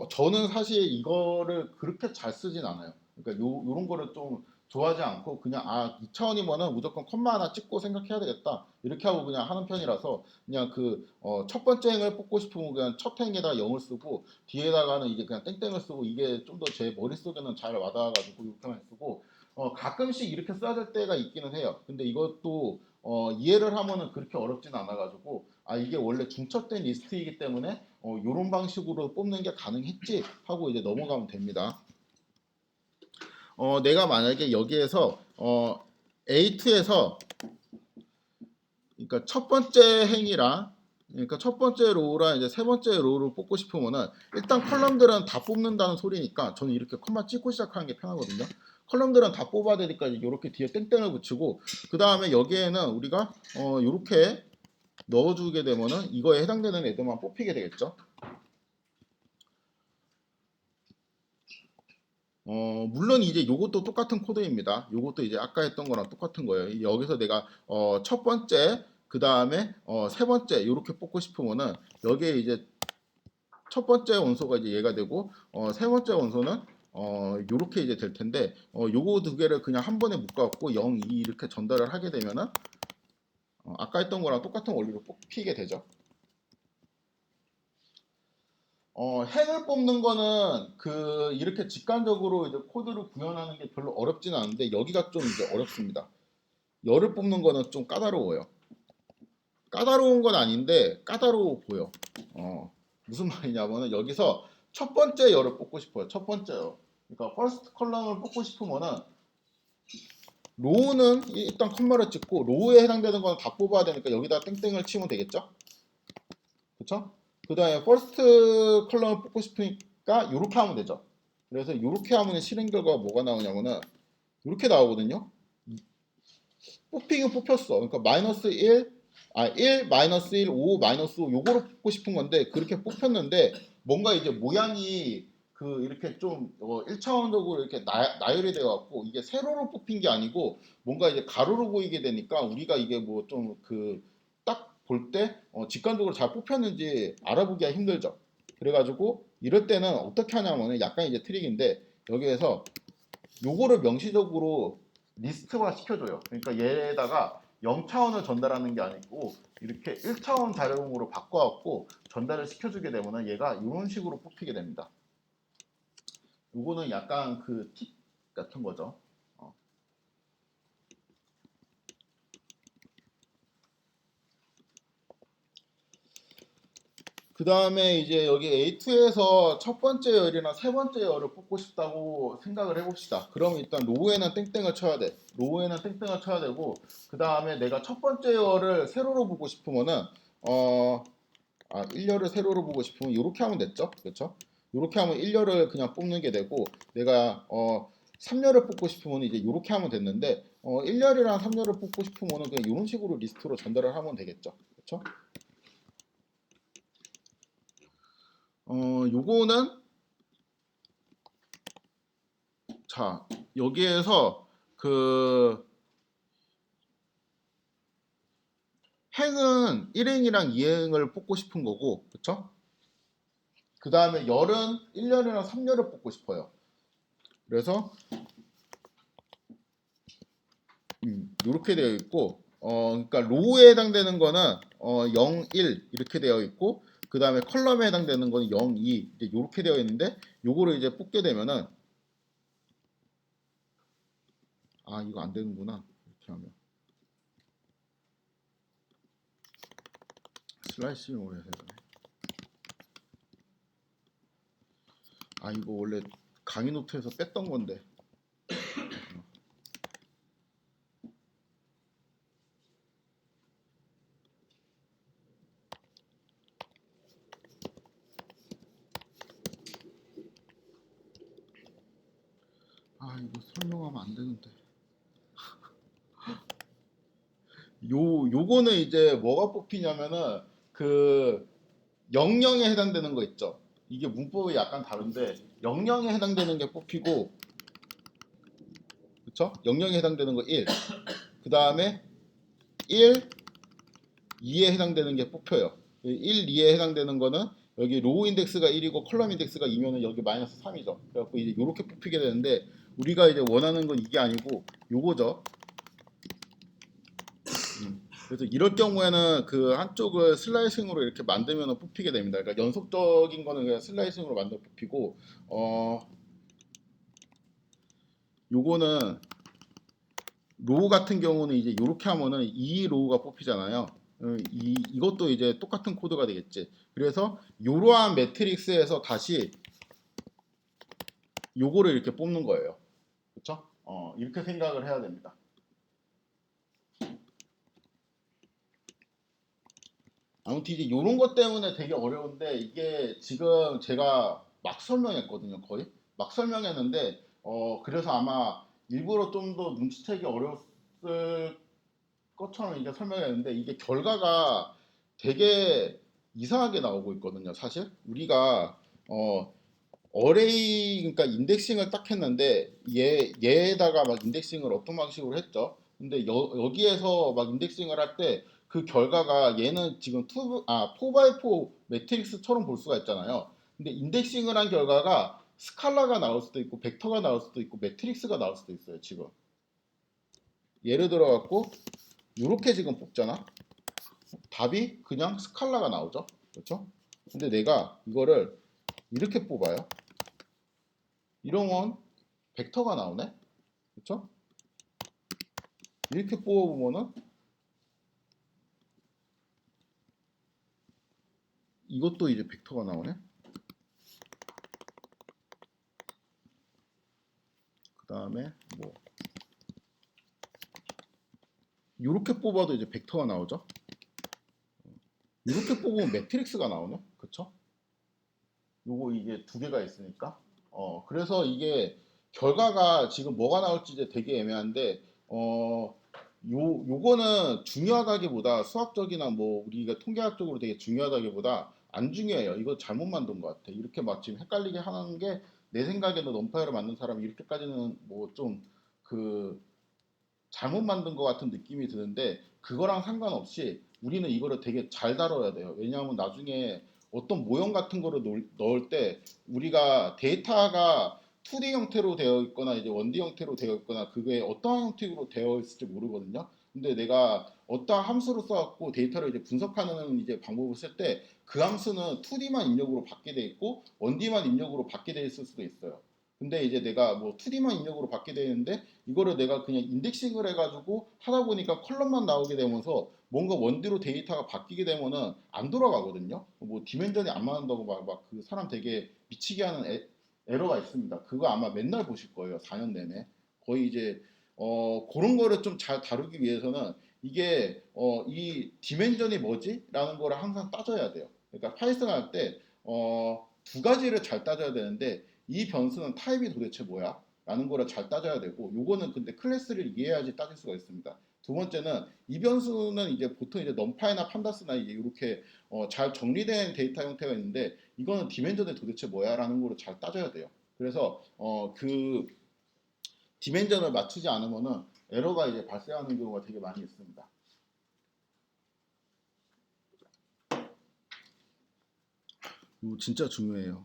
저는 사실 이거를 그렇게 잘 쓰진 않아요. 그러니까 요런 거를 좀 좋아하지 않고 그냥 2차원이면은 무조건 컴마 하나 찍고 생각해야 되겠다. 이렇게 하고 그냥 하는 편이라서 그냥 그 첫 번째 행을 뽑고 싶으면 그냥 첫 행에다가 0을 쓰고 뒤에다가는 이제 그냥 땡땡을 쓰고 이게 좀 더 제 머릿속에는 잘 와닿아가지고 이렇게만 쓰고 가끔씩 이렇게 써야 될 때가 있기는 해요. 근데 이것도 이해를 하면은 그렇게 어렵진 않아가지고 이게 원래 중첩된 리스트이기 때문에 이런 방식으로 뽑는 게 가능했지 하고 이제 넘어가면 됩니다. 내가 만약에 여기에서 A2에서 그러니까 첫 번째 행이랑 그러니까 첫 번째 로우랑 이제 세 번째 로우를 뽑고 싶으면은 일단 컬럼들은 다 뽑는다는 소리니까 저는 이렇게 컴마 찍고 시작하는 게 편하거든요. 컬럼들은 다 뽑아야 되니까 이렇게 뒤에 땡땡을 붙이고 그 다음에 여기에는 우리가 이렇게 넣어주게 되면은 이거에 해당되는 애들만 뽑히게 되겠죠. 물론 이제 요것도 똑같은 코드입니다. 요것도 이제 아까 했던 거랑 똑같은 거예요. 여기서 내가 첫 번째, 그 다음에 세 번째 이렇게 뽑고 싶으면은 여기에 이제 첫 번째 원소가 이제 얘가 되고 세 번째 원소는 요렇게 이제 될 텐데 요거 두 개를 그냥 한 번에 묶어갖고 0, 2 이렇게 전달을 하게 되면은 아까 했던 거랑 똑같은 원리로 뽑히게 되죠. 행을 뽑는 거는 이렇게 직관적으로 이제 코드를 구현하는 게 별로 어렵지는 않은데 여기가 좀 이제 어렵습니다. 열을 뽑는 거는 좀 까다로워요. 까다로운 건 아닌데 까다로워 보여. 무슨 말이냐면은 여기서 첫 번째 열을 뽑고 싶어요. 첫 번째 열. 그러니까 퍼스트 컬럼을 뽑고 싶으면은 로우는 일단 컴마를 찍고 로우에 해당되는 거는 다 뽑아야 되니까 여기다 땡땡을 치면 되겠죠? 그쵸? 그 다음에 퍼스트 컬럼을 뽑고 싶으니까 이렇게 하면 되죠. 그래서 이렇게 하면 실행 결과가 뭐가 나오냐면은 이렇게 나오거든요. 뽑히긴 뽑혔어. 그러니까 마이너스 1, 1, 마이너스 1, 5, 마이너스 5 요거로 뽑고 싶은 건데 그렇게 뽑혔는데 뭔가 이제 모양이 이렇게 좀 1차원적으로 이렇게 나열이 되어 갖고 이게 세로로 뽑힌 게 아니고 뭔가 이제 가로로 보이게 되니까 우리가 이게 뭐 좀 딱 볼 때 직관적으로 잘 뽑혔는지 알아보기가 힘들죠. 그래가지고 이럴 때는 어떻게 하냐면은 약간 이제 트릭인데 여기에서 요거를 명시적으로 리스트화 시켜줘요. 그러니까 얘에다가 0차원을 전달하는 게 아니고 이렇게 1차원 자료용으로 바꿔갖고 전달을 시켜주게 되면 얘가 이런 식으로 뽑히게 됩니다. 요거는 약간 팁 같은 거죠. 그 다음에 이제 여기 A2에서 첫 번째 열이나 세 번째 열을 뽑고 싶다고 생각을 해봅시다. 그럼 일단 로우에는 땡땡을 쳐야 돼. 로우에는 땡땡을 쳐야 되고 그 다음에 내가 첫 번째 열을 세로로 보고 싶으면은 1열을 세로로 보고 싶으면 이렇게 하면 됐죠. 그렇죠? 이렇게 하면 1열을 그냥 뽑는 게 되고 내가 3열을 뽑고 싶으면 이제 이렇게 하면 됐는데 1열이랑 3열을 뽑고 싶으면 그냥 이런 식으로 리스트로 전달을 하면 되겠죠. 그렇죠? 요거는 자 여기에서 행은 1행이랑 2행을 뽑고 싶은 거고 그쵸? 그 다음에 열은 1열이랑 3열을 뽑고 싶어요. 그래서 이렇게 되어 있고 그러니까 로우에 해당되는 거는 0, 1 이렇게 되어 있고 그 다음에 컬럼에 해당되는 거는 0, 2 이렇게 되어 있는데 요거를 이제 뽑게 되면은 이거 안 되는구나 이렇게 하면 슬라이싱으로 해서 이거 원래 강의 노트에서 뺐던 건데 이거 설명하면 안 되는데 요거는 이제 뭐가 뽑히냐면은 영영에 해당되는 거 있죠. 이게 문법이 약간 다른데 영영에 해당되는 게 뽑히고 그쵸? 영영에 해당되는 거 1. 그 다음에 1, 2에 해당되는 게 뽑혀요. 1, 2에 해당되는 거는 여기 로우 인덱스가 1이고 컬럼 인덱스가 2면은 여기 마이너스 3이죠. 그래갖고 이제 이렇게 뽑히게 되는데 우리가 이제 원하는 건 이게 아니고 요거죠. 그래서 이럴 경우에는 한쪽을 슬라이싱으로 이렇게 만들면 뽑히게 됩니다. 그러니까 연속적인 거는 그냥 슬라이싱으로 만들어 뽑히고, 요거는 로우 같은 경우는 이제 이렇게 하면은 이 로우가 뽑히잖아요. 이것도 이제 똑같은 코드가 되겠지. 그래서 이러한 매트릭스에서 다시 요거를 이렇게 뽑는 거예요. 그렇죠? 이렇게 생각을 해야 됩니다. 아무튼 이제 이런 것 때문에 되게 어려운데 이게 지금 제가 막 설명했거든요. 거의 막 설명했는데 그래서 아마 일부러 좀 더 눈치채기 어려웠을 것처럼 이제 설명했는데 이게 결과가 되게 이상하게 나오고 있거든요. 사실 우리가 어 어레이 그러니까 인덱싱을 딱 했는데 얘에다가 막 인덱싱을 어떤 방식으로 했죠. 근데 여기에서 막 인덱싱을 할 때 그 결과가 얘는 지금 4x4 매트릭스처럼 볼 수가 있잖아요. 근데 인덱싱을 한 결과가 스칼라가 나올 수도 있고 벡터가 나올 수도 있고 매트릭스가 나올 수도 있어요. 지금 예를 들어 갖고 이렇게 지금 뽑잖아. 답이 그냥 스칼라가 나오죠. 그렇죠? 근데 내가 이거를 이렇게 뽑아요. 이러면 벡터가 나오네. 그렇죠? 이렇게 뽑아보면은 이것도 이제 벡터가 나오네. 그 다음에 뭐 이렇게 뽑아도 이제 벡터가 나오죠. 이렇게 뽑으면 매트릭스가 나오네. 그렇죠? 요거 이게 두 개가 있으니까. 그래서 이게 결과가 지금 뭐가 나올지 이제 되게 애매한데 요거는 중요하다기보다 수학적이나 뭐 우리가 통계학적으로 되게 중요하다기보다 안 중요해요. 이거 잘못 만든 것 같아. 이렇게 막 지금 헷갈리게 하는 게 내 생각에는 넘파이를 만든 사람이 이렇게까지는 뭐 좀 그 잘못 만든 것 같은 느낌이 드는데 그거랑 상관없이 우리는 이거를 되게 잘 다뤄야 돼요. 왜냐하면 나중에 어떤 모형 같은 거를 넣을 때 우리가 데이터가 2D 형태로 되어 있거나 이제 1D 형태로 되어 있거나 그게 어떠한 형태로 되어 있을지 모르거든요. 근데 내가 어떠한 함수를 써갖고 데이터를 이제 분석하는 이제 방법을 쓸 때 그 함수는 2D만 입력으로 받게 돼 있고 1D만 입력으로 받게 돼 있을 수도 있어요. 근데 이제 내가 뭐 2D만 입력으로 받게 되는데 이거를 내가 그냥 인덱싱을 해가지고 하다 보니까 컬럼만 나오게 되면서 뭔가 원디로 데이터가 바뀌게 되면은 안 돌아가거든요. 뭐 디멘전이 안 맞는다고 막 그 사람 되게 미치게 하는 에러가 있습니다. 그거 아마 맨날 보실 거예요. 4년 내내. 거의 이제 그런 거를 좀 잘 다루기 위해서는 이게 이 디멘전이 뭐지? 라는 거를 항상 따져야 돼요. 그러니까 파이썬 할 때 두 가지를 잘 따져야 되는데 이 변수는 타입이 도대체 뭐야? 라는 거를 잘 따져야 되고 요거는 근데 클래스를 이해해야지 따질 수가 있습니다. 두 번째는 이 변수는 이제 보통 이제 넘파이나 판다스나 이제 이렇게 잘 정리된 데이터 형태가 있는데 이거는 디멘전이 도대체 뭐야라는 거를 잘 따져야 돼요. 그래서 그 디멘전을 맞추지 않으면은 에러가 이제 발생하는 경우가 되게 많이 있습니다. 이거 진짜 중요해요.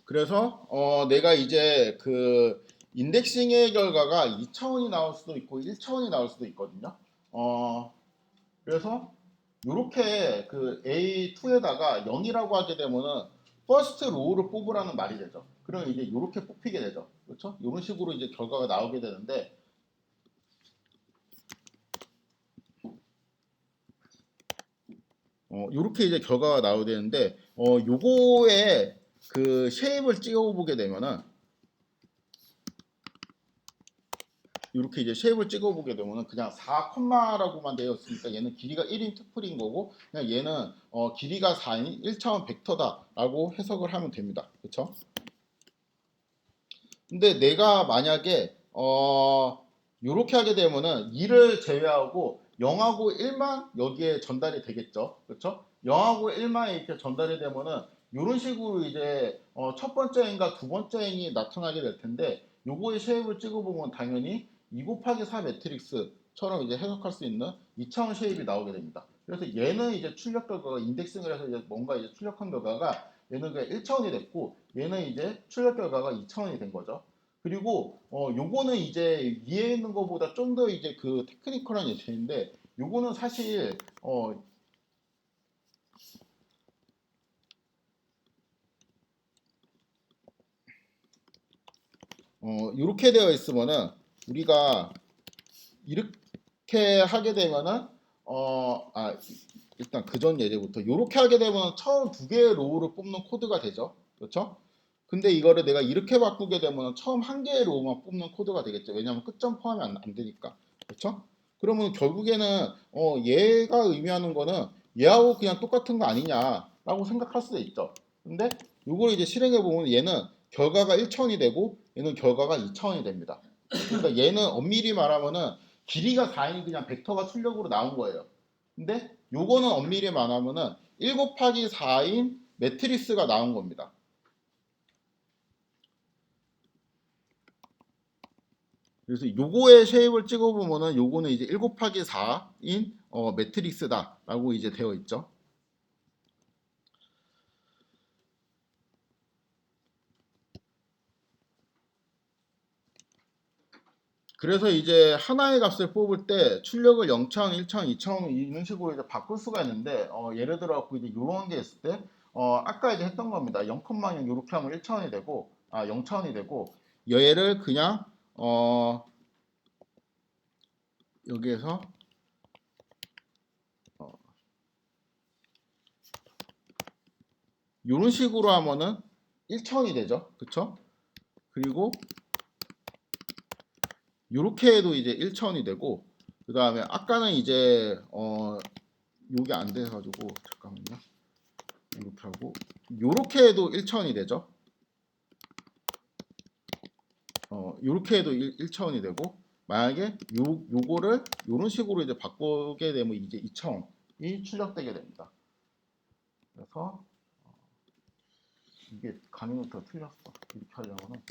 그래서 내가 이제 그 인덱싱의 결과가 2차원이 나올 수도 있고 1차원이 나올 수도 있거든요. 그래서 이렇게 그 A2에다가 0이라고 하게 되면은 first row를 뽑으라는 말이 되죠. 그러면 이제 이렇게 뽑히게 되죠. 그렇죠? 이런 식으로 이제 결과가 나오게 되는데 이렇게 이제 결과가 나오게 되는데 요거에 그 쉐입을 찍어 보게 되면은 이렇게 이제 쉐입을 찍어보게 되면 그냥 4 콤마라고만 되어 있으니까 얘는 길이가 1인 투플인 거고 그냥 얘는 길이가 4인 1차원 벡터다라고 해석을 하면 됩니다. 그렇죠? 근데 내가 만약에 이렇게 하게 되면은 2를 제외하고 0하고 1만 여기에 전달이 되겠죠. 그렇죠? 0하고 1만 이렇게 전달이 되면은 이런 식으로 이제 첫 번째 행과 두 번째 행이 나타나게 될 텐데 요거의 쉐입을 찍어보면 당연히 2 곱하기 4 매트릭스처럼 이제 해석할 수 있는 2차원 쉐입이 나오게 됩니다. 그래서 얘는 이제 출력 결과가 인덱싱을 해서 이제 뭔가 이제 출력한 결과가 얘는 그냥 1차원이 됐고 얘는 이제 출력 결과가 2차원이 된 거죠. 그리고 요거는 이제 위에 있는 것보다 좀 더 이제 그 테크니컬한 예체인데 요거는 사실 이렇게 되어 있으면은 우리가 이렇게 하게 되면은 일단 그 전 예제부터 이렇게 하게 되면 처음 두 개의 로우를 뽑는 코드가 되죠. 그렇죠? 근데 이거를 내가 이렇게 바꾸게 되면 처음 한 개의 로우만 뽑는 코드가 되겠죠. 왜냐하면 끝점 포함이 안 되니까. 그렇죠? 그러면 결국에는 얘가 의미하는 거는 얘하고 그냥 똑같은 거 아니냐라고 생각할 수도 있죠. 근데 이걸 이제 실행해 보면 얘는 결과가 1차원이 되고 얘는 결과가 2차원이 됩니다. 그러니까 얘는 엄밀히 말하면은 길이가 4인 그냥 벡터가 출력으로 나온 거예요. 근데 요거는 엄밀히 말하면은 1 곱하기 4인 매트리스가 나온 겁니다. 그래서 요거의 쉐입을 찍어보면은 요거는 이제 1 곱하기 4인 매트릭스다라고 이제 되어 있죠. 그래서 이제 하나의 값을 뽑을 때 출력을 0차원, 1차원, 2차원 이런 식으로 이제 바꿀 수가 있는데 예를 들어 갖고 이제 요런 게 있을 때 아까 이제 했던 겁니다. 0,0 이렇게 하면 1차원이 되고 0차원이 되고 얘를 그냥 여기에서 이런 식으로 하면은 1차원이 되죠. 그쵸? 그리고 이렇게 해도 이제 1차원이 되고 그 다음에 아까는 이제 요게 안 돼가지고 잠깐만요. 이렇게 하고 요렇게 해도 1차원이 되죠. 요렇게 해도 1차원이 되고 만약에 요거를 요런 식으로 이제 바꾸게 되면 이제 2차원이 출력되게 됩니다. 그래서 이게 강의부터 틀렸어. 이렇게 하려면은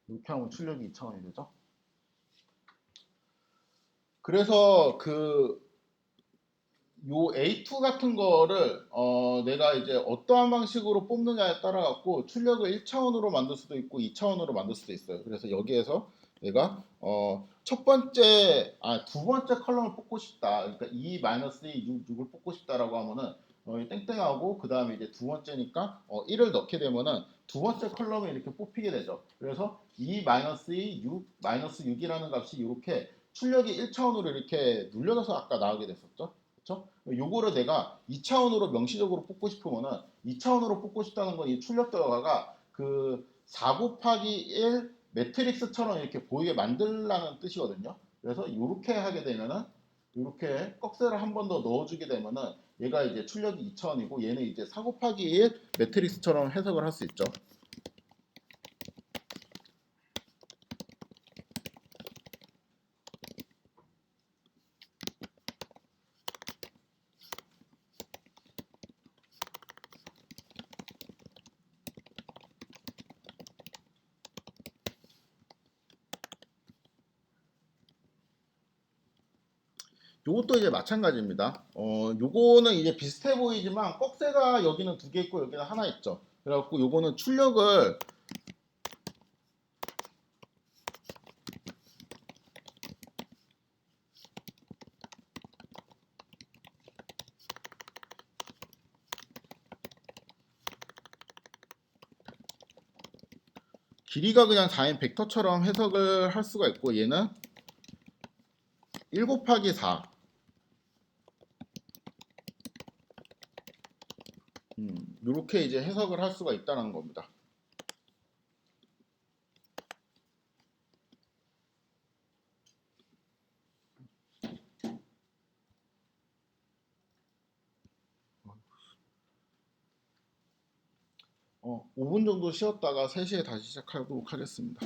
이렇게 하면 출력이 2차원이 되죠. 그래서 요 A2 같은 거를 내가 이제 어떠한 방식으로 뽑느냐에 따라 갖고 출력을 1차원으로 만들 수도 있고 2차원으로 만들 수도 있어요. 그래서 여기에서 내가 두 번째 컬럼을 뽑고 싶다. 그러니까 2-2, 6을 뽑고 싶다라고 하면은 이 땡땡하고 그 다음에 이제 두 번째니까 1을 넣게 되면은 두 번째 컬럼이 이렇게 뽑히게 되죠. 그래서 2-2, 6, -6이라는 값이 이렇게 출력이 1차원으로 이렇게 눌려져서 아까 나오게 됐었죠. 그렇죠? 요거를 내가 2차원으로 명시적으로 뽑고 싶으면은 2차원으로 뽑고 싶다는 건 이 출력 결과가 그 4 곱하기 1 매트릭스처럼 이렇게 보이게 만들라는 뜻이거든요. 그래서 이렇게 하게 되면은 이렇게 꺽쇠를 한 번 더 넣어주게 되면은 얘가 이제 출력이 2차원이고 얘는 이제 4 곱하기 1 매트릭스처럼 해석을 할 수 있죠. 요것도 이제 마찬가지입니다. 요거는 이제 비슷해 보이지만 꺽쇠가 여기는 두 개 있고 여기는 하나 있죠. 그래갖고 요거는 출력을 길이가 그냥 4인 벡터처럼 해석을 할 수가 있고 얘는 1 곱하기 4 이렇게 이제 해석을 할 수가 있다는 겁니다. 어, 5분 정도 쉬었다가 3시에 다시 시작하도록 하겠습니다.